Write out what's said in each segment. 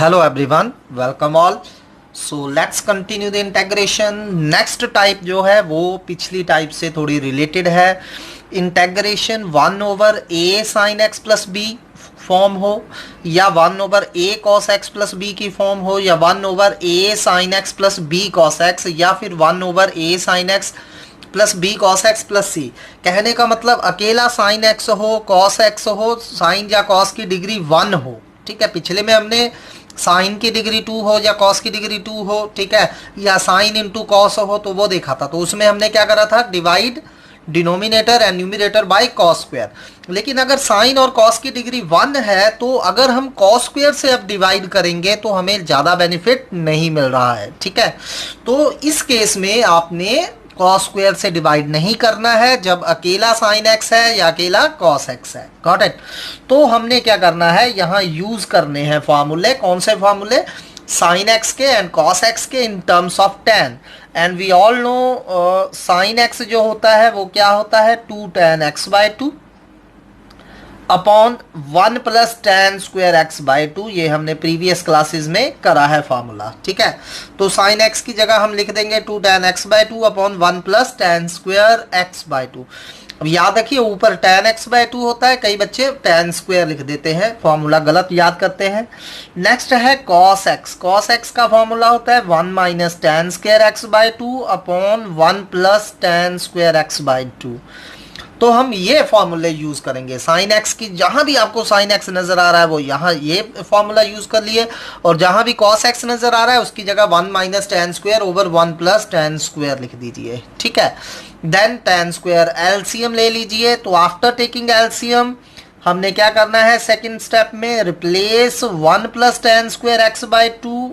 Hello everyone, welcome all. So let's continue the integration. Next type जो है वो पिछली टाइप से थोड़ी रिलेटेड है. Integration 1/a sin x plus b form हो या 1/a cos x plus b की फॉर्म हो या 1/a sin x plus b cos x या फिर 1/a sin x plus b cos x plus c. कहने का मतलब अकेला sin x हो, cos x हो, sin या cos की डिग्री 1 हो. ठीक है, पिछले में हमने साइन की डिग्री 2 हो या कॉस की डिग्री 2 हो, ठीक है, या साइन इंटू कॉस हो, तो वो देखा था. तो उसमें हमने क्या करा था, divide denominator and numerator by cos square. लेकिन अगर साइन और कॉस की डिग्री 1 है तो अगर हम कॉस स्क्वायर से अब डिवाइड करेंगे तो हमें ज़्यादा बेनिफिट नहीं मिल रहा है. ठीक है, तो इस केस में आपने कॉस स्क्वायर से डिवाइड नहीं करना है जब अकेला साइन एक्स है या अकेला कॉस एक्स है. Got it. तो हमने क्या करना है, यहाँ यूज करने हैं फॉर्मूले. कौन से फॉर्मूले? साइन एक्स के एंड कॉस एक्स के in terms of tan. And we all know sine x जो होता है वो क्या होता है, 2 tan x/2 upon 1 plus tan square x/2. ये हमने प्रीवियस क्लासेस में करा है फॉर्मूला. ठीक है, तो साइन x की जगह हम लिख देंगे 2 tan x/2 upon 1 plus tan square x/2. अब याद रखिए ऊपर tan x/2 होता है, कई बच्चे tan स्क्वायर लिख देते हैं, फॉर्मूला गलत याद करते हैं. नेक्स्ट है cos x. cos x का फॉर्मूला होता है 1 minus tan square x/2 upon 1 plus tan square x/2. तो हम ये फॉर्मूले यूज करेंगे. साइन एक्स की जहां भी आपको साइन एक्स नजर आ रहा है वो यहाँ ये फॉर्मूला यूज कर लिए, और जहां भी कॉस एक्स नजर आ रहा है उसकी जगह 1 minus tan square over 1 plus tan square लिख दीजिए. ठीक है, देन tan स्क्वायर एलसीएम ले लीजिए. तो आफ्टर टेकिंग एलसीएम हमने क्या करना है, सेकेंड स्टेप में replace 1 plus tan square x/2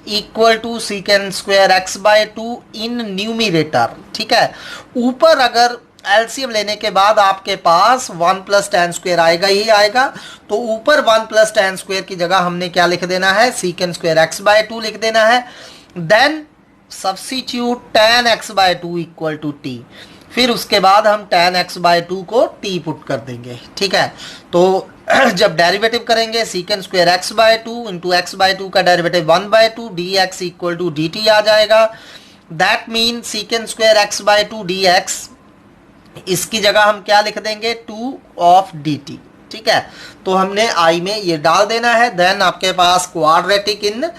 equal to secant square x/2 in numerator. ठीक है, ऊपर अगर एलसीएम लेने के बाद आपके पास 1 प्लस tan स्क्वायर आएगा ही आएगा, तो ऊपर 1 प्लस tan स्क्वायर की जगह हमने क्या लिख देना है, सीकेंड स्क्वायर x/2 लिख देना है. Then substitute tan x/2 equal to t. फिर उसके बाद हम tan x/2 को t पुट कर देंगे. ठीक है, तो जब डेरिवेटिव करेंगे सीकेंड स्क्वायर x/2 इंटू x/2 का derivative 1/2 dx equal to dt आ जाएगा. That mean secant square x/2 dx, इसकी जगह हम क्या लिख देंगे, 2 ऑफ dt. ठीक है, तो हमने आई में ये डाल देना है. देन आपके पास क्वाड्रेटिक इन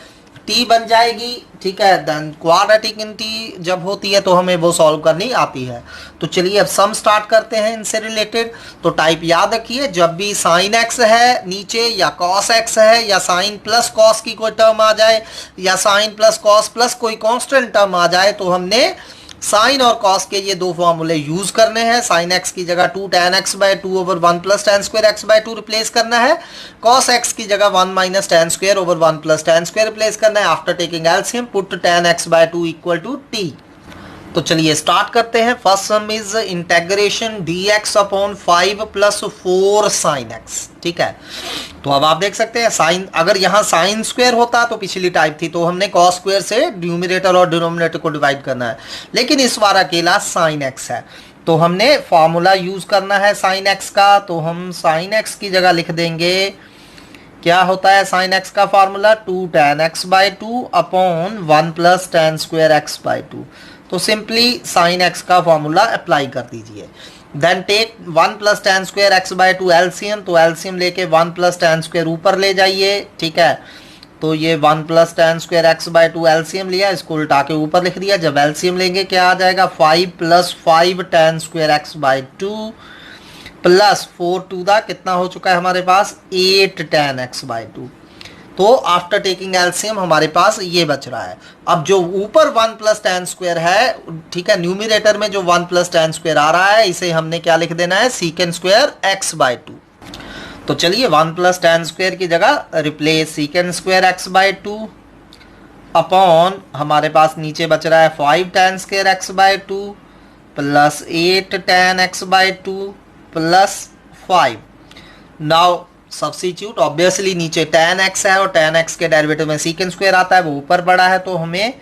t बन जाएगी. ठीक है, देन क्वाड्रेटिक इन t जब होती है तो हमें वो सॉल्व करनी आती है. तो चलिए अब सम स्टार्ट करते हैं इनसे रिलेटेड. तो टाइप याद रखिए, जब भी साइन x है नीचे या कॉस x है या साइन प्लस कॉस की कोई टर्म आ जाए या साइन प्लस कॉस प्लस कोई कांस्टेंट टर्म आ जाए तो हमने साइन और कॉस के ये दो फॉर्मूले यूज करने हैं. साइन एक्स की जगह 2 tan x/2 over 1 plus tan square x/2 replace करना है. कॉस एक्स की जगह 1 minus tan square over 1 plus tan square replace करना है. After taking LCM put tan x/2 equal to t. तो चलिए स्टार्ट करते हैं. First sum is integration dx upon 5 plus 4 sine x. ठीक है, तो अब आप देख सकते हैं साइन, अगर यहाँ साइन स्क्वायर होता तो पिछली टाइप थी तो हमने कॉस स्क्वायर से न्यूमिनेटर और डिनोमिनेटर को डिवाइड करना है, लेकिन इस बार अकेला साइन एक्स है तो हमने फॉर्मूला यूज करना है साइन एक्स का. तो हम साइन एक्स की जगह लिख देंगे, क्या होता है साइन एक्स का formula, 2 tan x/2 upon 1 plus tan square x/2. तो सिंपली साइन एक्स का फॉर्मूला अप्लाई कर दीजिए. Then take 1 plus tan square x/2 LCM. तो एलसीएम लेके 1 प्लस tan स्क्वायर ऊपर ले जाइए. ठीक है, तो ये 1 plus tan square x/2 LCM लिया, इसको उल्टा के ऊपर लिख दिया. जब एलसीएम लेंगे क्या आ जाएगा, 5 plus 5 tan square x/2 plus 4 to the कितना हो चुका है हमारे पास, 8 tan x/2. तो आफ्टर टेकिंग एलसीएम हमारे पास ये बच रहा है. अब जो ऊपर 1 प्लस tan स्क्वायर है, ठीक है, न्यूमिनेटर में जो 1 प्लस tan स्क्वायर आ रहा है इसे हमने क्या लिख देना है, सीकेंड स्क्वायर x/2. तो चलिए 1 प्लस tan स्क्वायर की जगह रिप्लेस सीकेंड स्क्वायर x/2 अपॉन हमारे पास नीचे बच रहा है 5 tan square x/2 plus 8 tan x/2 plus 5. Now substitute, obviously नीचे tan x है और tan x के डेरिवेटिव में सीकेंड स्क्वायर आता है, वो ऊपर बड़ा है, तो हमें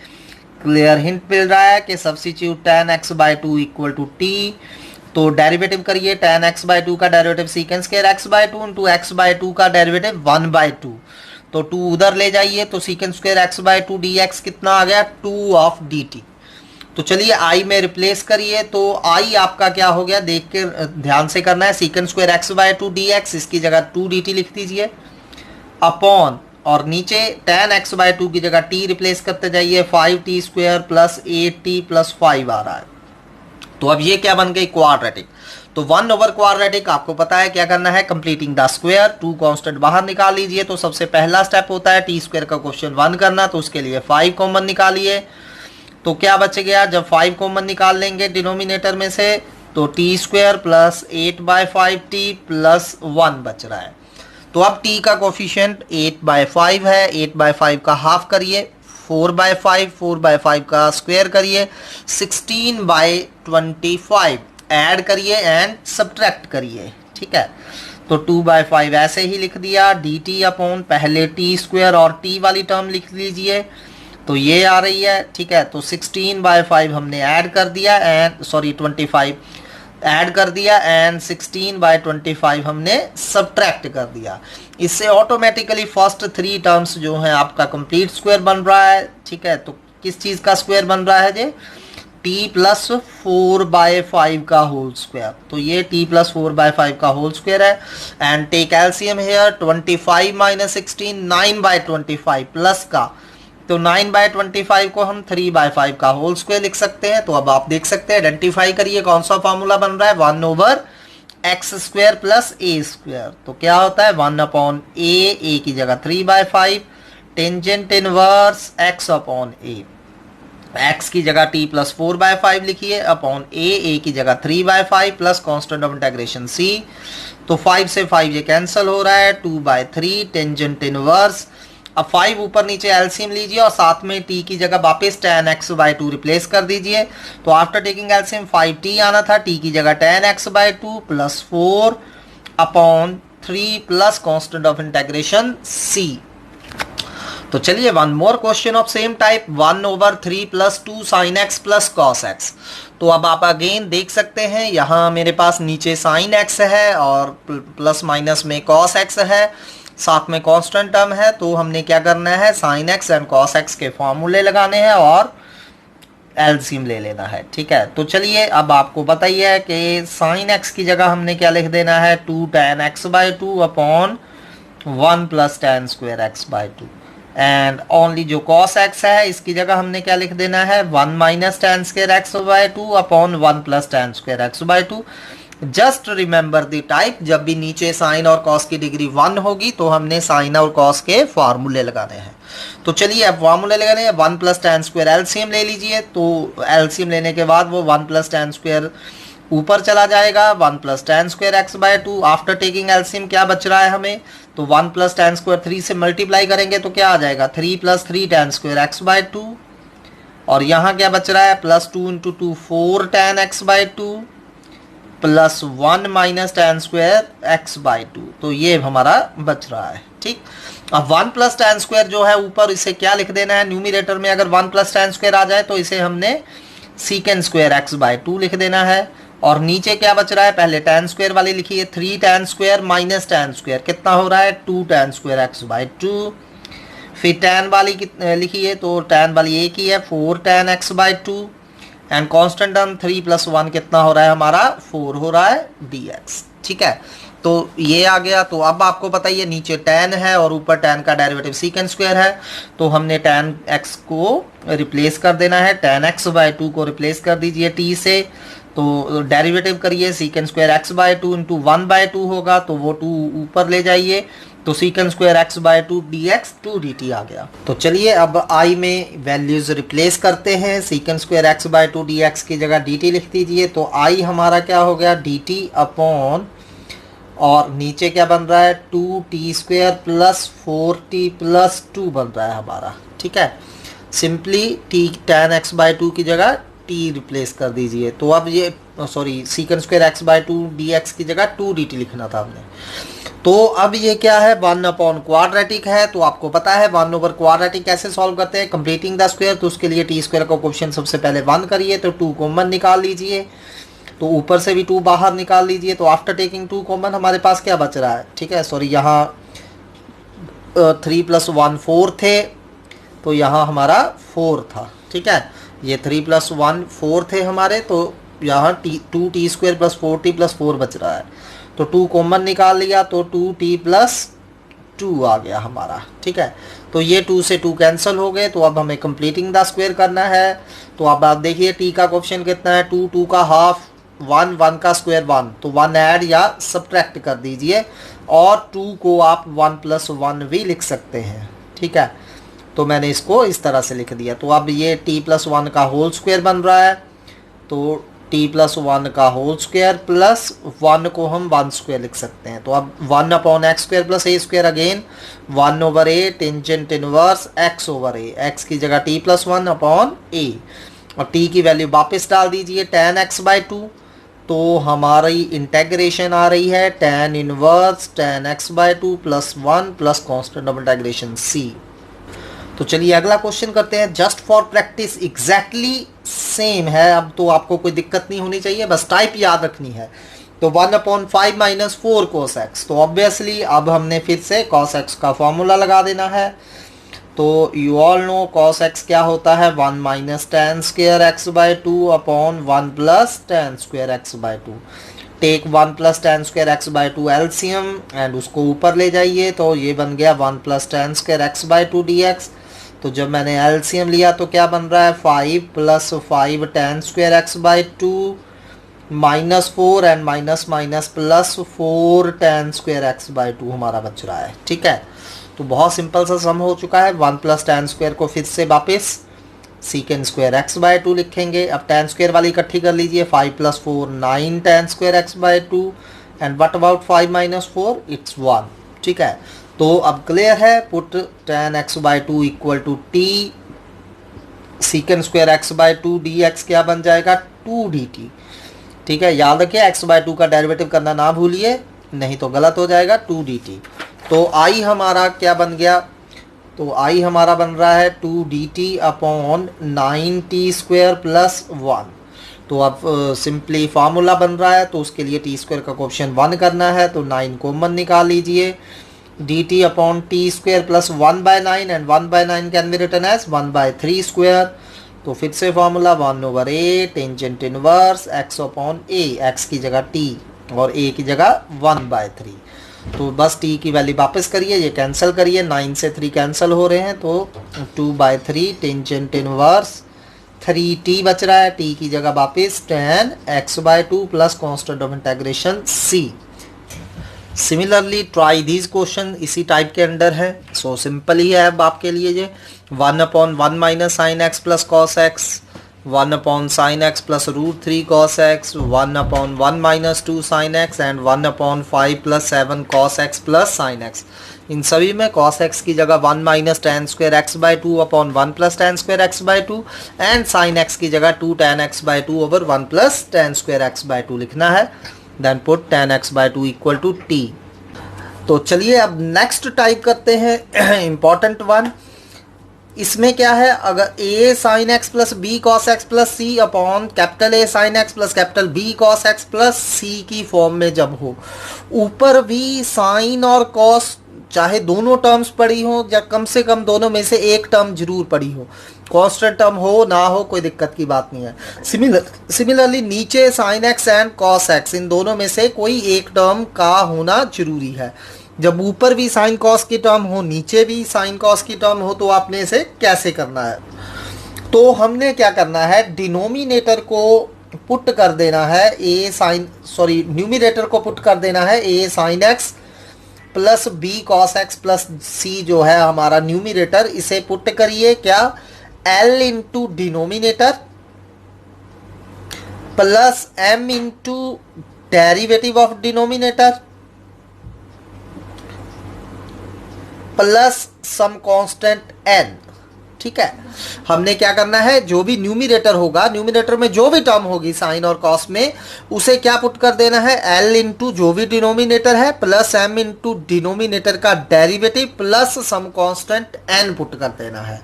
क्लियर हिंट मिल रहा है कि substitute tan x/2 equal to t. तो डेरिवेटिव करिए, tan x/2 का derivative सीकेंड square x/2 into x/2 का डेरिवेटिव 1/2. तो 2 उधर ले जाइए तो secant square x by 2 d x कितना आ गया 2 ऑफ डी टी। तो चलिए आई में रिप्लेस करिए, तो आई आपका क्या हो गया देख के ध्यान से करना है, secant square x by 2 d x, इसकी जगह 2 डी टी लिख दीजिए अपॉन, और नीचे tan x बाय 2 की जगह t रिप्लेस करते जाइए 5t square plus 8t plus 5 आ रहा है। तो अब ये क्या बन गई क्वाड्रेटिक। तो 1 ओवर क्वाड्रेटिक आपको पता है क्या करना है, कंप्लीटिंग द स्क्वायर, 2 कांस्टेंट बाहर निकाल लीजिए। तो सबसे पहला स्टेप होता है टी स्क्वायर का क्वेश्चन 1 करना, तो उसके लिए 5 कॉमन निकालिए। तो क्या बच गया, जब 5 कॉमन निकाल लेंगे डिनोमिनेटर में से तो T square plus 8/5t plus 1 बच रहा है। तो अब t का कोफिशिएंट 8/5 है, 8/5 का हाफ करिए 4/5, 4/5 का स्क्वायर करिए 16/25 ऐड करिए एंड सब्ट्रैक्ट करिए, ठीक है। तो 2/5 ऐसे ही लिख दिया, dt अपॉन पहले t स्क्वायर और t वाली टर्म लिख लीजिए, तो ये आ रही है, ठीक है। तो 16/5 हमने ऐड कर दिया एंड 25 ऐड कर दिया एंड 16/25 हमने सब्ट्रैक्ट कर दिया। इससे ऑटोमेटिकली फर्स्ट 3 टर्म्स जो है आपका कंप्लीट स्क्वायर बन रहा है, ठीक है। तो किस चीज़ का स्क्वायर बन रहा है जी, t प्लस 4/5 का होल स्क्वायर। तो ये t प्लस 4/5 का होल स्क्वायर है and take LCM here 25 minus 16 9/25 plus का, तो 9/25 को हम 3/5 का होल स्क्वायर लिख सकते हैं। तो अब आप देख सकते हैं, आइडेंटिफाई करिए कौन सा फॉर्मूला बन रहा है, 1 ओवर एक्स स्क्वायर प्लस ए स्क्वायर। तो क्या होता है 1 अपॉन ए की जगह 3/5 टेंजेंट इनवर्स एक्स अपॉन ए, एक्स की जगह t प्लस 4/5 लिखिए अपॉन ए की जगह 3/5 plus constant of integration c। तो 5 से 5 ये कैंसिल हो रहा है, 2/3 टेंजेंट इनवर्स। अब 5 ऊपर नीचे एलसीएम लीजिए और साथ में t की जगह वापस tan x बाय 2 रिप्लेस कर दीजिए। तो आफ्टर टेकिंग एलसीएम 5t आना था, t की जगह tan x by 2 plus 4 upon 3 plus constant of integration c। तो चलिए one more question of same type, 1 over 3 plus 2 sine x plus cos x. तो अब आप अगेन देख सकते हैं यहाँ मेरे पास नीचे साइन एक्स है और प्लस माइनस में कॉस एक्स है, साथ में कांस्टेंट टर्म है। तो हमने क्या करना है, sine x and cos x के फॉर्मूले लगाने हैं और एलसीएम ले लेना है, ठीक है। तो चलिए अब आपको बताइए कि साइन एक्स की जगह हमने क्या लिख देना है, 2 tan x by 2 upon 1 plus tan square x by 2 and only जो cos x है इसकी जगह हमने क्या लिख देना है, 1 minus tan square x by 2 upon 1 plus tan square x by 2। Just remember the type, जब भी नीचे साइन और कॉस की डिग्री 1 होगी तो हमने साइन और कॉस के फार्मूले लगाने हैं। तो चलिए अब फार्मूले लगाने हैं, 1 प्लस tan स्क्वायर एलसीएम ले लीजिए। तो एलसीएम लेने के बाद वो 1 प्लस tan स्क्वायर ऊपर चला जाएगा, 1 plus tan square x by 2। After taking LCM क्या बच रहा है हमें, तो 1 प्लस tan स्क्वायर 3 से मल्टीप्लाई करेंगे तो क्या आ जाएगा, 3 plus 3 tan square x by 2। और यहाँ क्या बच रहा है, plus 2 into 2 4 tan x by 2 plus 1 minus tan square x by 2। तो ये हमारा बच रहा है, ठीक। अब 1 प्लस tan स्क्वायर जो है ऊपर, इसे क्या लिख देना है, न्यूमिनेटर में अगर 1 प्लस tan स्क्वायर आ जाए तो इसे हमने सीकेंड स्क्वायर एक्स बाय 2 लिख देना है। और नीचे क्या बच रहा है, पहले tan स्क्वायर वाली लिखिए, 3 tan square minus tan square कितना हो रहा है, 2 tan स्क्वायर एक्स बाय 2। फिर tan वाली लिखिए, तो tan वाली एक ही है, 4 tan x by 2 and constant term 3 plus 1 कितना हो रहा है हमारा, 4 हो रहा है dx, ठीक है। तो ये आ गया। तो अब आपको बताइए नीचे tan है और ऊपर tan का डेरिवेटिव सीकेंड स्क्वायर है, तो हमने tan x को रिप्लेस कर देना है, tan x बाय 2 को रिप्लेस कर दीजिए t से। तो डेरिवेटिव करिए, secant square x by 2 into 1 by 2 होगा, तो वो 2 ऊपर ले जाइए, तो secant square x by 2 dx 2 dt आ गया। तो चलिए अब i में वैल्यूज रिप्लेस करते हैं, secant square x by 2 dx की जगह dt लिख दीजिए। तो i हमारा क्या हो गया, dt अपॉन, और नीचे क्या बन रहा है, 2t square plus 4t plus 2 बन रहा है हमारा, ठीक है। Simply t tan x by 2 की जगह t रिप्लेस कर दीजिए। तो अब ये sorry, secant square x by 2 dx की जगह 2 dt लिखना था हमने। तो अब ये क्या है, 1 अपॉन क्वाड्रेटिक है। तो आपको पता है 1 ओवर क्वाड्रेटिक कैसे सॉल्व करते हैं, कंप्लीटिंग द स्क्वायर। तो उसके लिए टी स्क्वायर का कोएफिशिएंट सबसे पहले 1 करिए, तो 2 कॉमन निकाल लीजिए, तो ऊपर से भी 2 बाहर निकाल लीजिए। तो आफ्टर टेकिंग 2 कॉमन हमारे पास क्या बच रहा है, ठीक है, सॉरी यहाँ 3 + 1 4 थे, तो यहाँ हमारा 4 था, ठीक है। ये 3 + 1 4 थे हमारे, तो यहाँ 2t² + 4t + 4 बच रहा है, तो 2 कॉमन निकाल लिया तो 2t + 2 आ गया हमारा, ठीक है। तो ये 2 से 2 कैंसिल हो गए, तो अब हमें कंप्लीटिंग द स्क्वायर करना है। तो अब आप देखिए t का कोएफिशिएंट कितना है, 2, 2 का हाफ 1, 1 का स्क्वायर 1, तो 1 ऐड या सब्ट्रैक्ट कर दीजिए, और 2 को आप 1 + 1 भी लिख सकते हैं, ठीक है। तो मैंने इसको इस तरह से लिख दिया। तो अब ये t + 1 का होल स्क्वायर बन रहा है, तो t + 1 का होल स्क्वायर प्लस 1 को हम 1² लिख सकते हैं। तो अब 1/x² + a² again 1/a tangent inverse x/a, x की जगह t + 1/a, और t की वैल्यू वापस डाल दीजिए tan x/2, तो हमारी इंटेग्रेशन आ रही है tan inverse tan x/2 + 1 plus constant of integration c। तो चलिए अगला क्वेश्चन करते हैं। Just for practice exactly same है, अब तो आपको कोई दिक्कत नहीं होनी चाहिए, बस टाइप याद रखनी है। तो 1/5 - 4 cos x, तो ऑब्वियसली अब हमने फिर से cos x का फॉर्मूला लगा देना है। तो you all no cos x क्या होता है, 1 - tan² x/2 upon 1 + tan² x/2। Take 1 + tan² x/2 LCM and उसको ऊपर ले जाइए, तो ये बन गया 1 + tan² x/2 dx। तो जब मैंने एलसीएम लिया तो क्या बन रहा है, 5 + 5 tan² x/2 -4 and minus minus plus 4 tan² x/2 हमारा बच रहा है, ठीक है। तो बहुत सिंपल सा सम हो चुका है। 1 + tan² को फिर से वापस sec² x/2 लिखेंगे। अब tan² वाली इकट्ठी कर लीजिए, 5 + 4 9 tan² x/2 and what about 5 - 4 it's 1, ठीक है। तो अब क्लियर है, put tan x/2 = t sec² x/2 dx क्या बन जाएगा, 2 dt, ठीक है। याद रखिए x/2 का डेरिवेटिव करना ना भूलिए, नहीं तो गलत हो जाएगा, 2 dt। तो i हमारा क्या बन गया, तो i हमारा बन रहा है 2 dt अपॉन 9t² + 1। तो अब सिंपली फार्मूला बन रहा है, तो उसके लिए t² का कोएफिशिएंट 1 करना है, तो 9 कॉमन निकाल लीजिए, dt upon t² + 1/9 and 1/9 can be written as 1/3²। तो फिर से formula 1/a tangent inverse x/a, x की जगह t और a की जगह 1/3। तो बस t की वैल्यू वापस करिए, ये कैंसिल करिए, 9 से 3 कैंसिल हो रहे हैं, तो 2/3 टेंजेंट इनवर्स 3t बच रहा है, t की जगह वापस tan x/2 plus constant of integration c। Similarly try these question इसी टाइप के अंडर है। सो सिंपल ही है अब आपके लिए ये 1/1 - sin x + cos x, 1/sin x + √3 cos x, 1/1 - 2 sin x and 1/5 + 7 cos x + sin x। इन सभी में cos x की जगह 1 - tan² x/2 upon 1 + tan² x/2 and sin x की जगह 2 tan x/2 over 1 + tan² x/2 लिखना है। Then put tan x/2 = t। तो चलिए अब नेक्स्ट टाइप करते हैं इंपॉर्टेंट वन। इसमें क्या है, अगर a sin x + b cos x + c upon A sin x + B cos x + c की फॉर्म में जब हो, ऊपर भी साइन और cos चाहे दोनों टर्म्स पड़ी हो या कम से कम दोनों में से एक टर्म जरूर पड़ी हो, कांस्टेंट टर्म हो ना हो कोई दिक्कत की बात नहीं है। सिमिलरली नीचे sin x and cos x इन दोनों में से कोई एक टर्म का होना जरूरी है। जब ऊपर भी साइन कॉस की टर्म हो, नीचे भी साइन कॉस की टर्म हो, तो आपने इसे कैसे करना है। तो हमने क्या करना है, डिनोमिनेटर को पुट कर देना है न्यूमिनेटर को पुट कर देना है a sin x plus b cos x plus c जो है हमारा न्यूमिनेटर, इसे पुट करिए क्या, l into denominator plus m into derivative of denominator plus some constant n, ठीक है। हमने क्या करना है, जो भी न्यूमिनेटर होगा, न्यूमिनेटर में जो भी टर्म होगी साइन और कॉस में, उसे क्या पुट कर देना है, l इंटू जो भी डिनोमिनेटर है प्लस m इंटू डिनोमिनेटर का derivative plus some constant n put कर देना है।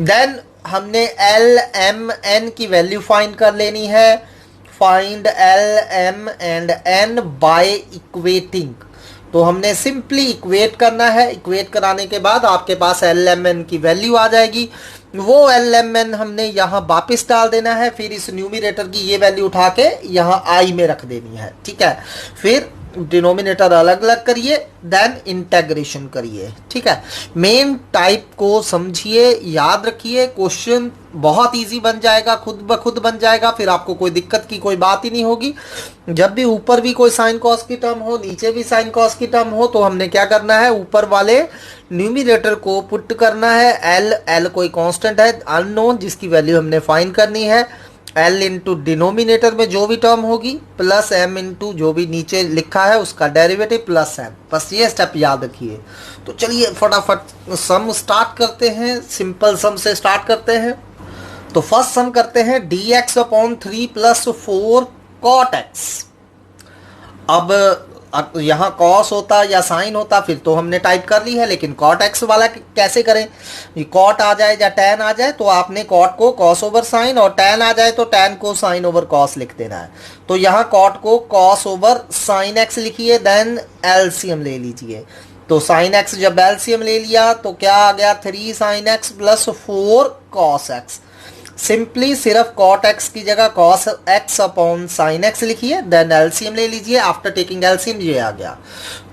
देन हमने l m n की वैल्यू फाइंड कर लेनी है। Find l m and n by equating. तो हमने सिंपली इक्वेट करना है। इक्वेट कराने के बाद आपके पास एल एम एन की वैल्यू आ जाएगी। वो एल एम एन हमने यहाँ वापस डाल देना है, फिर इस न्यूमिनेटर की ये वैल्यू उठा के यहाँ आई में रख देनी है, ठीक है। फिर डिनोमिनेटर अलग अलग करिए, देन इंटेग्रेशन करिए, ठीक है। मेन टाइप को समझिए, याद रखिए, क्वेश्चन बहुत इजी बन जाएगा, खुद ब खुद बन जाएगा, फिर आपको कोई दिक्कत की कोई बात ही नहीं होगी। जब भी ऊपर भी कोई साइन कॉस की टर्म हो, नीचे भी साइन कॉस की टर्म हो, तो हमने क्या करना है, ऊपर वाले न्यूमिनेटर को पुट करना है। एल कोई कांस्टेंट है अननोन, जिसकी वैल्यू हमने फाइंड करनी है। एल इंटू डिनोमिनेटर में जो भी टर्म होगी, प्लस एम इंटू जो भी नीचे लिखा है उसका डेरिवेटिव प्लस एम। बस ये स्टेप याद रखिए। तो चलिए फटाफट सम स्टार्ट करते हैं, सिंपल सम से स्टार्ट करते हैं। तो फर्स्ट सम करते हैं, d x upon 3 plus 4 cot x. अब यहाँ कॉस होता या साइन होता फिर तो हमने टाइप कर ली है, लेकिन कॉट एक्स वाला कैसे करें, कॉट आ जाए या टैन आ जाए, तो आपने कॉट को कॉस ओवर साइन, और टैन आ जाए तो टैन को साइन ओवर कॉस लिख देना है। तो यहाँ कॉट को कॉस ओवर साइन एक्स लिखिए, देन एलसीएम ले लीजिए। तो साइन एक्स जब एलसीएम ले लिया तो क्या आ गया, 3 sine x plus 4 cos x. Simply सिर्फ कॉट एक्स की जगह cos x upon sine x लिखिए, देन एलसीएम ले लीजिए। आफ्टर टेकिंग एलसीएम ये आ गया।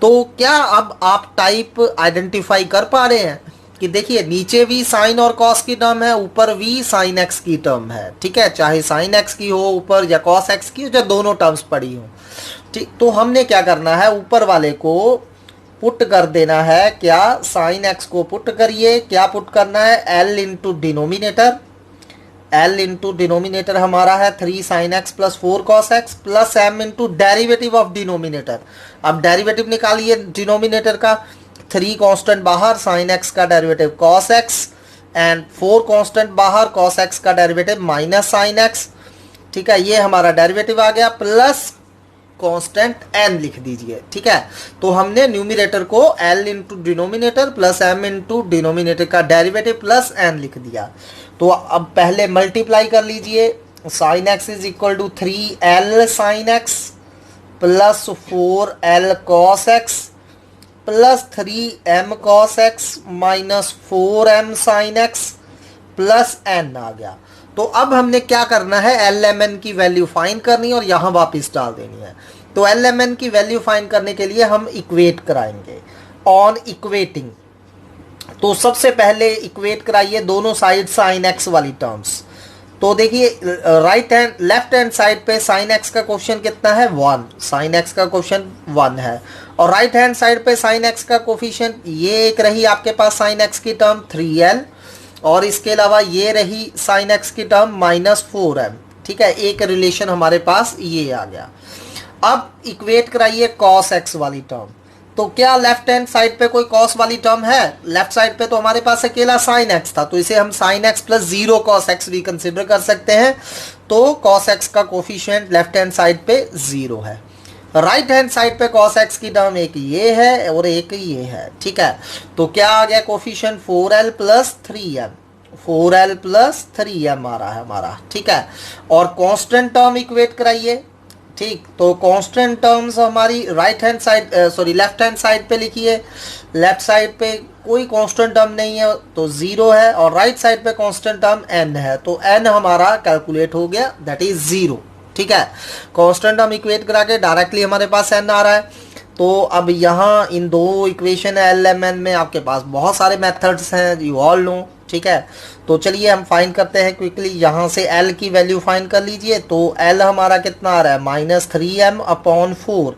तो क्या अब आप टाइप आइडेंटिफाई कर पा रहे हैं कि देखिए नीचे भी साइन और कॉस की टर्म है, ऊपर भी साइन एक्स की टर्म है, ठीक है। चाहे साइन एक्स की हो ऊपर या कॉस एक्स की हो, या दोनों टर्म्स पड़ी हो, ठीक। तो हमने क्या करना है, ऊपर वाले को पुट कर देना है। क्या, साइन एक्स को पुट करिए, क्या पुट करना है, l into denominator. L into denominator हमारा है 3 sine x plus 4 cos x, plus m into derivative of denominator. अब डेरिवेटिव निकालिए डिनोमिनेटर का, 3 कांस्टेंट बाहर, साइन एक्स का derivative cos x, and 4 constant बाहर, कॉस एक्स का डेरिवेटिव माइनस साइन एक्स, ठीक है। ये हमारा डेरिवेटिव आ गया, प्लस कांस्टेंट एन लिख दीजिए, ठीक है। तो हमने न्यूमिनेटर को l into denominator plus m into denominator का डेरिवेटिव प्लस एन लिख दिया। तो अब पहले मल्टीप्लाई कर लीजिए, sine x is equal to 3l sine x plus 4l cos x plus 3m cos x minus 4m sine x plus n आ गया। तो अब हमने क्या करना है, एल एम एन की वैल्यू फाइंड करनी है और यहाँ वापस डाल देनी है। तो एल एम एन की वैल्यू फाइंड करने के लिए हम इक्वेट कराएंगे। ऑन इक्वेटिंग, तो सबसे पहले इक्वेट कराइए दोनों साइड साइन एक्स वाली टर्म्स। तो देखिए right hand left hand side पे साइन एक्स का कोफिशिएंट कितना है, 1। साइन एक्स का कोफिशिएंट 1 है। और राइट हैंड साइड पे साइन एक्स का कोफिशिएंट ये एक रही आपके पास साइन एक्स की टर्म 3l, और इसके अलावा ये रही साइन एक्स की टर्म माइनस 4m, ठीक है। एक रिलेशन हमारे पास ये आ गया। अब इक्वेट कराइए कॉस एक्स वाली टर्म। तो क्या लेफ्ट हैंड साइड पे कोई कॉस वाली टर्म है, लेफ्ट साइड पे तो हमारे पास अकेला साइन एक्स था, तो इसे हम sign x plus 0 cos x भी कंसिडर कर सकते हैं। तो कॉस एक्स का कोफिशिएंट लेफ्ट हैंड साइड पे 0 है। राइट हैंड साइड पे कॉस एक्स की टर्म एक ये है और एक ये है, ठीक है। तो क्या आ गया coefficient, 4l plus 3m, 4l plus 3m आ रहा है हमारा, ठीक है। और कांस्टेंट टर्म इक्वेट कराइए, ठीक। तो कांस्टेंट टर्म्स हमारी right hand side left hand side पे लिखिए। लेफ्ट साइड पे कोई कांस्टेंट टर्म नहीं है तो 0 है, और राइट साइड पे कांस्टेंट टर्म n है, तो n हमारा कैलकुलेट हो गया, दैट इज 0, ठीक है। कांस्टेंट टर्म इक्वेट करा के डायरेक्टली हमारे पास n आ रहा है। तो अब यहाँ इन दो इक्वेशन एल एम एन में आपके पास बहुत सारे मेथड्स हैं, यू ऑल नो, ठीक है। तो चलिए हम फाइंड करते हैं क्विकली। यहाँ से l की वैल्यू फाइंड कर लीजिए। तो l हमारा कितना आ रहा है, माइनस 3m अपॉन 4।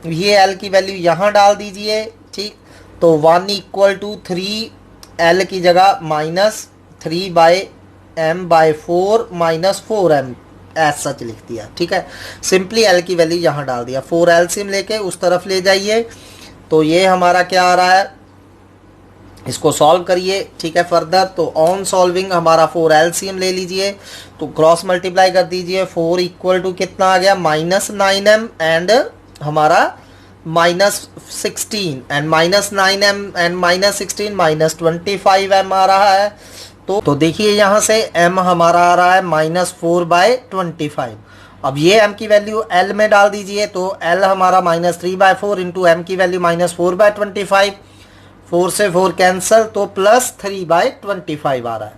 ये l की वैल्यू यहाँ डाल दीजिए, ठीक। तो 1 इक्वल टू 3l की जगह minus 3/m/4 minus 4m as such लिख दिया, ठीक है। सिंपली l की वैल्यू यहाँ डाल दिया। 4 एलसीएम लेके उस तरफ ले जाइए। तो ये हमारा क्या आ रहा है, इसको सॉल्व करिए, ठीक है। फर्दर तो ऑन सॉल्विंग हमारा 4 एलसीएम ले लीजिए, तो क्रॉस मल्टीप्लाई कर दीजिए। 4 इक्वल टू कितना आ गया, माइनस 9m एंड हमारा minus 16, and minus 9m and minus 16 minus 25m आ रहा है। तो देखिए यहाँ से m हमारा आ रहा है -4/25, अब ये m की वैल्यू l में डाल दीजिए, तो l हमारा -3/4 इंटू m की वैल्यू -4/25, 4 से 4 कैंसल, तो +3/25 आ रहा है।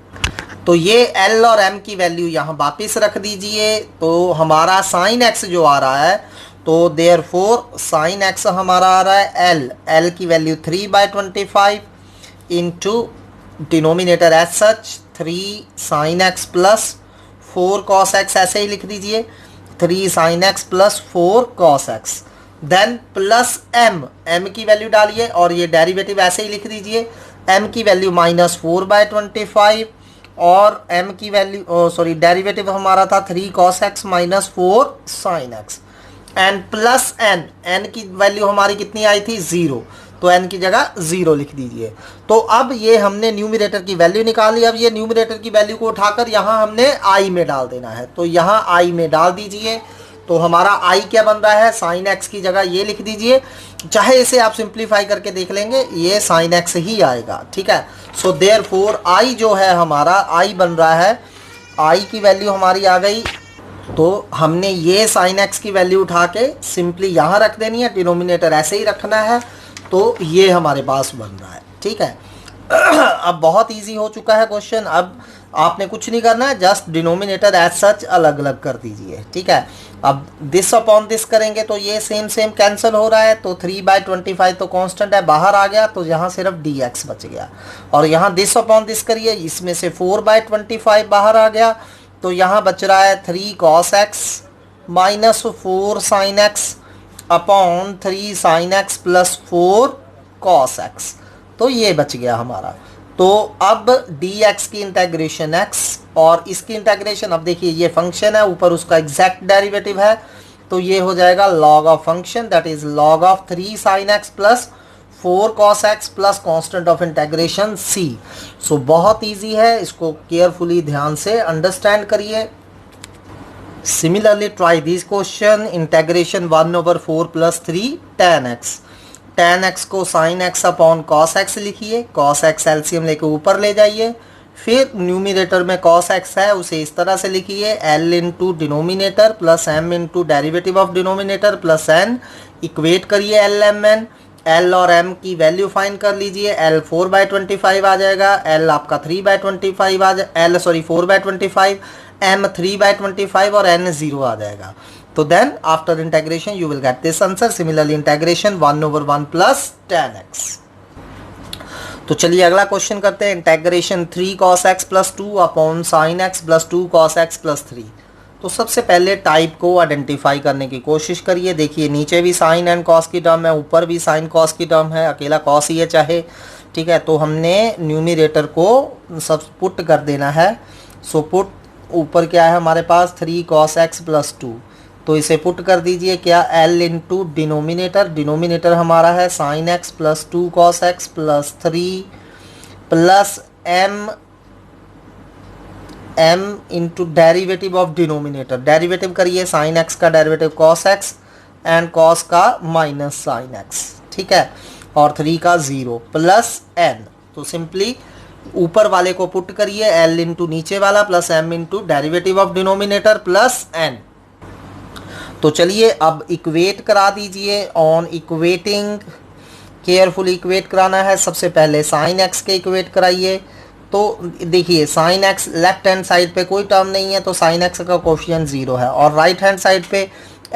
तो ये l और m की वैल्यू यहाँ वापस रख दीजिए, तो हमारा sin x जो आ रहा है, तो देयरफॉर sin x हमारा आ रहा है l की value 3/25 into denominator as such 3 sin x plus 4 cos x, ऐसे ही लिख दीजिए 3 sin x plus 4 cos x, then plus m की वैल्यू डालिए और ये डेरिवेटिव ऐसे ही लिख दीजिए, m की वैल्यू -4/25 और m की वैल्यू सॉरी डेरिवेटिव हमारा था 3 cos x minus 4 sin x and plus n की वैल्यू हमारी कितनी आई थी 0, तो n की जगह 0 लिख दीजिए। तो अब ये हमने न्यूमरेटर की वैल्यू निकाली, अब ये न्यूमरेटर की वैल्यू को उठाकर यहाँ हमने i में डाल देना है, तो यहाँ i में डाल दीजिए। तो हमारा i क्या बन रहा है, sin x की जगह ये लिख दीजिए, चाहे इसे आप सिंप्लीफाई करके देख लेंगे, ये sin x ही आएगा, ठीक है। सो देयरफॉर i जो है हमारा i बन रहा है, i की वैल्यू हमारी आ गई, तो हमने ये sin x की वैल्यू उठा के सिंपली यहाँ रख देनी है, डिनोमिनेटर ऐसे ही रखना है, तो ये हमारे पास बन रहा है, ठीक है। अब बहुत इजी हो चुका है क्वेश्चन, अब आपने कुछ नहीं करना है, जस्ट डिनोमिनेटर एज सच अलग अलग कर दीजिए, ठीक है। अब दिस अपॉन दिस करेंगे तो ये सेम कैंसिल हो रहा है, तो 3/25 तो कांस्टेंट है, बाहर आ गया, तो यहाँ सिर्फ dx बच गया। और यहाँ दिस अपॉन दिस करिए, इसमें से 4/25 बाहर आ गया, तो यहाँ बच रहा है 3 cos x minus 4 sin x upon 3 sin x plus 4 cos x, तो ये बच गया हमारा। तो अब dx की इंटेग्रेशन x और इसकी इंटेग्रेशन, अब देखिए ये फंक्शन है, ऊपर उसका एग्जैक्ट डेरिवेटिव है, तो ये हो जाएगा log of function, that is log of 3 sin x plus 4 cos x plus constant of integration c। सो बहुत इजी है, इसको केयरफुली ध्यान से अंडरस्टैंड करिए। Similarly try this question, integration 1/4 plus 3 tan x, tan x को sin x upon cos x लिखिए, cos x LCM लेके ऊपर ले जाइए, फिर न्यूमिनेटर में cos x है उसे इस तरह से लिखिए, l into denominator plus m into derivative of denominator plus n, equate करिए l m n, l और m की वैल्यू फाइंड कर लीजिए, l 4/25 आ जाएगा, l आपका 3/25 आ जाए, l सॉरी 4/25, m 3/25 और n 0 आ जाएगा। तो then after integration you will get this answer. Similarly integration 1/1 plus tan x। तो चलिए अगला क्वेश्चन करते हैं, integration 3 cos x plus 2 upon sine x plus 2 cos x plus 3। तो सबसे पहले टाइप को आइडेंटिफाई करने की कोशिश करिए। देखिए नीचे भी साइन एंड कॉस की टर्म है, ऊपर भी साइन कॉस की टर्म है, अकेला कॉस ही है चाहे, ठीक है। तो हमने न्यूमरेटर को सब पुट कर देना है। सो पुट ऊपर क्या है हमारे पास 3 cos x प्लस 2, तो इसे पुट कर दीजिए क्या, l इंटू डिनोमिनेटर, डिनोमिनेटर हमारा है sine x plus 2 cos x plus 3 plus m into derivative of denominator, derivative करिए साइन एक्स का derivative cos x and cos का माइनस साइन x, ठीक है, और 3 का 0 प्लस n। तो सिंपली ऊपर वाले को पुट करिए, l इंटू नीचे वाला plus m into derivative of denominator plus n। तो चलिए अब इक्वेट करा दीजिए। ऑन इक्वेटिंग, केयरफुल इक्वेट कराना है। सबसे पहले साइन एक्स के इक्वेट कराइए। तो देखिए sine x left hand side पे कोई टर्म नहीं है, तो साइन एक्स का कोफिशिएंट 0 है, और राइट हैंड साइड पे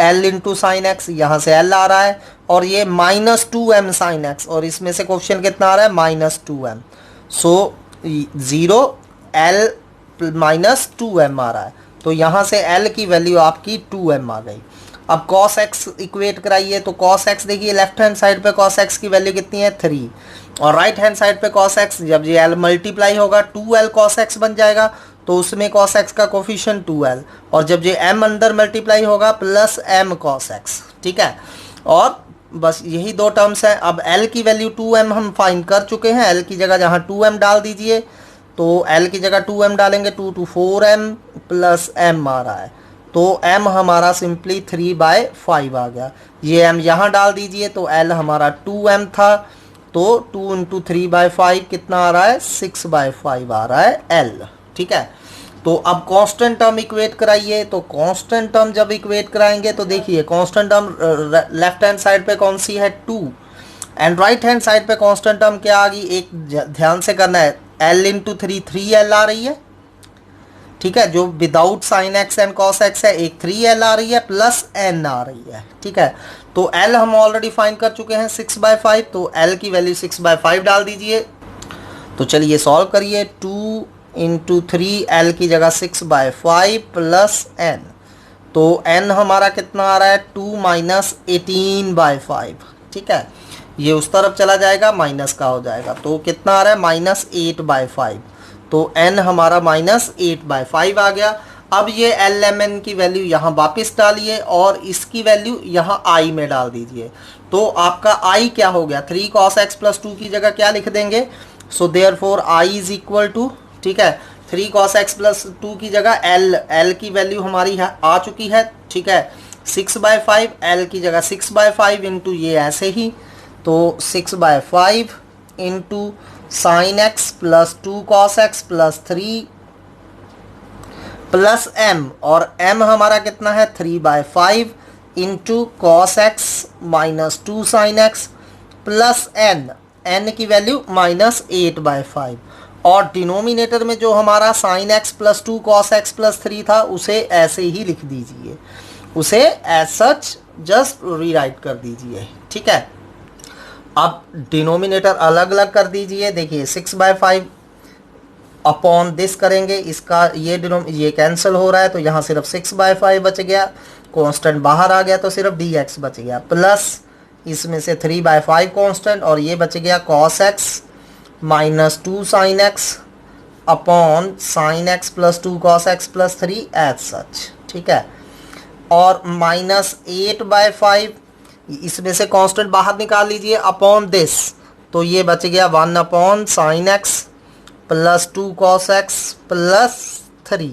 l इंटू साइन एक्स, यहाँ से l आ रहा है, और ये -2m साइन एक्स, और इसमें से कोफिशिएंट कितना आ रहा है -2m। सो 0 l -2m आ रहा है, तो यहाँ से l की वैल्यू आपकी 2m आ गई। अब cos x इक्वेट कराइए। तो cos x देखिए लेफ्ट हैंड साइड पे cos x की वैल्यू कितनी है 3, और राइट हैंड साइड पे cos x, जब ये l मल्टीप्लाई होगा 2l cos x बन जाएगा, तो उसमें cos x का कोफिशिएंट 2l, और जब ये m अंदर मल्टीप्लाई होगा प्लस m cos x, ठीक है। और बस यही दो टर्म्स हैं। अब l की वैल्यू 2m हम फाइंड कर चुके हैं, l की जगह जहाँ 2m डाल दीजिए, तो l की जगह 2m डालेंगे, 2 to 4m प्लस m आ रहा है, तो m हमारा सिंपली 3/5 आ गया। ये m यहाँ डाल दीजिए, तो l हमारा 2m था, तो 2 × 3/5 कितना आ रहा है 6/5 आ रहा है l, ठीक है। तो अब कांस्टेंट टर्म इक्वेट कराइए। तो कांस्टेंट टर्म जब इक्वेट कराएंगे तो देखिए constant term left hand side पे कौन सी है 2 एंड राइट हैंड साइड पे कांस्टेंट टर्म क्या आ गई, एक ध्यान से करना है, l इंटू 3 आ रही है, ठीक है, जो without sine x and cos x है, एक 3l आ रही है प्लस n आ रही है, ठीक है। तो l हम ऑलरेडी फाइंड कर चुके हैं 6/5, तो l की वैल्यू 6/5 डाल दीजिए। तो चलिए सॉल्व करिए, 2 इंटू 3l की जगह 6/5 प्लस n, तो n हमारा कितना आ रहा है 2 माइनस 18/5, ठीक है, ये उस तरफ चला जाएगा माइनस का हो जाएगा, तो कितना आ रहा है -8/5, तो n हमारा -8/5 आ गया। अब ये lmn की वैल्यू यहाँ वापस डालिए और इसकी वैल्यू यहाँ i में डाल दीजिए। तो आपका i क्या हो गया, 3 cos x प्लस 2 की जगह क्या लिख देंगे, so therefore i is equal to, ठीक है, 3 cos x प्लस 2 की जगह l की वैल्यू हमारी है आ चुकी है, ठीक है, 6/5, l की जगह 6/5 इंटू ये ऐसे ही, तो 6/5 into sine x plus 2 cos x plus 3 plus m, और m हमारा कितना है 3/5 into cos x minus 2 sine x plus n की वैल्यू -8/5, और डिनोमिनेटर में जो हमारा sign x plus 2 cos x plus 3 था उसे ऐसे ही लिख दीजिए, उसे एज सच जस्ट रीराइट कर दीजिए, ठीक है। अब डिनोमिनेटर अलग अलग कर दीजिए, देखिए 6/5 अपॉन दिस करेंगे, इसका ये कैंसिल हो रहा है तो यहाँ सिर्फ 6/5 बच गया, कांस्टेंट बाहर आ गया तो सिर्फ dx बच गया, प्लस इसमें से 3/5 कांस्टेंट और ये बच गया cos x minus 2 sin x upon sin x plus 2 cos x plus 3 as such, ठीक है, और -8/5 इसमें से कांस्टेंट बाहर निकाल लीजिए अपॉन दिस, तो ये बच गया 1 upon sine x plus 2 cos x plus 3।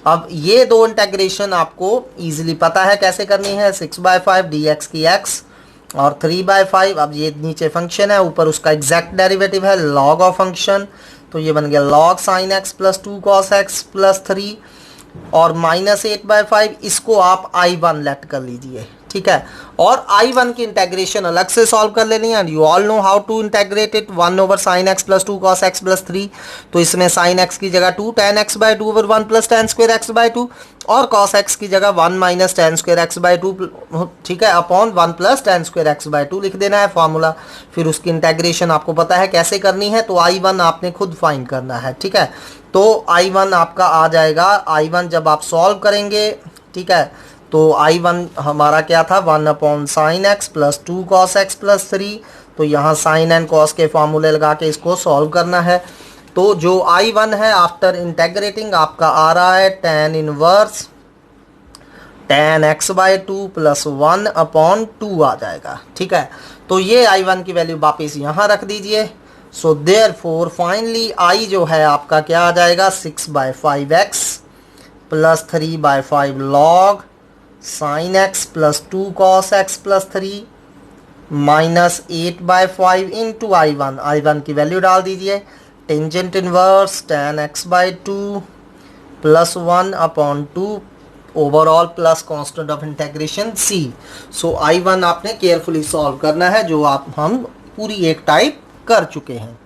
अब ये दो इंटेग्रेशन आपको इजीली पता है कैसे करनी है, 6/5 dx की x और 3/5, अब ये नीचे फंक्शन है ऊपर उसका एग्जैक्ट डेरिवेटिव है log ऑफ फंक्शन, तो ये बन गया log sin x plus 2 cos x plus 3 और -8/5, इसको आप I1 लेट कर लीजिए, ठीक है, और I1 की इंटेग्रेशन अलग से सॉल्व कर लेनी है, and you all know how to integrate it, 1 over sine x plus 2 cos x plus 3, तो इसमें साइन x की जगह 2 tan x/2 over 1 plus tan square x/2 और cos x की जगह 1 माइनस tan स्क्वायर x/2, ठीक है, upon 1 plus tan square x/2 लिख देना है फॉर्मूला, फिर उसकी इंटेग्रेशन आपको पता है कैसे करनी है, तो I1 आपने खुद फाइंड करना है, ठीक है, तो I1 आपका आ जाएगा, I1 जब आप सॉल्व करेंगे, ठीक है, तो I1 हमारा क्या था 1 upon sine x plus 2 cos x plus 3, तो यहाँ साइन एंड कॉस के फार्मूले लगा के इसको सॉल्व करना है, तो जो I1 है आफ्टर इंटेग्रेटिंग आपका आ रहा है tan inverse tan x/2 plus 1 upon 2 आ जाएगा, ठीक है, तो ये I1 की वैल्यू वापस यहाँ रख दीजिए। सो देयरफॉर फाइनली I जो है आपका क्या आ जाएगा 6/5x plus 3/5 log sign x plus 2 cos x plus 3 minus 8/5 into I1 की वैल्यू डाल दीजिए, tangent inverse tan x/2 plus 1 upon 2 overall plus constant of integration c। So I1 आपने केयरफुली सॉल्व करना है, जो हम पूरी एक टाइप कर चुके हैं।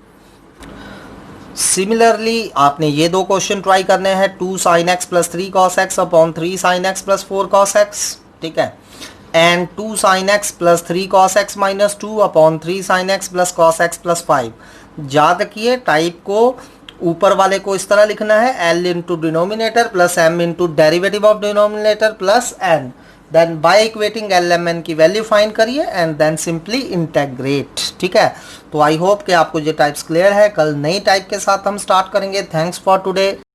सिमिलरली आपने ये दो क्वेश्चन ट्राई करने हैं, 2 sin x plus 3 cos x upon 3 sin x plus 4 cos x, ठीक है, and 2 sin x plus 3 cos x minus 2 upon 3 sin x plus cos x plus 5। याद रखिए टाइप को ऊपर वाले को इस तरह लिखना है, l into denominator plus m into derivative of denominator plus n, then by equating lmn की वैल्यू फाइंड करिए एंड देन सिंपली इंटेग्रेट, ठीक है। तो आई होप कि आपको ये टाइप्स क्लियर है, कल नई टाइप के साथ हम स्टार्ट करेंगे। Thanks for today.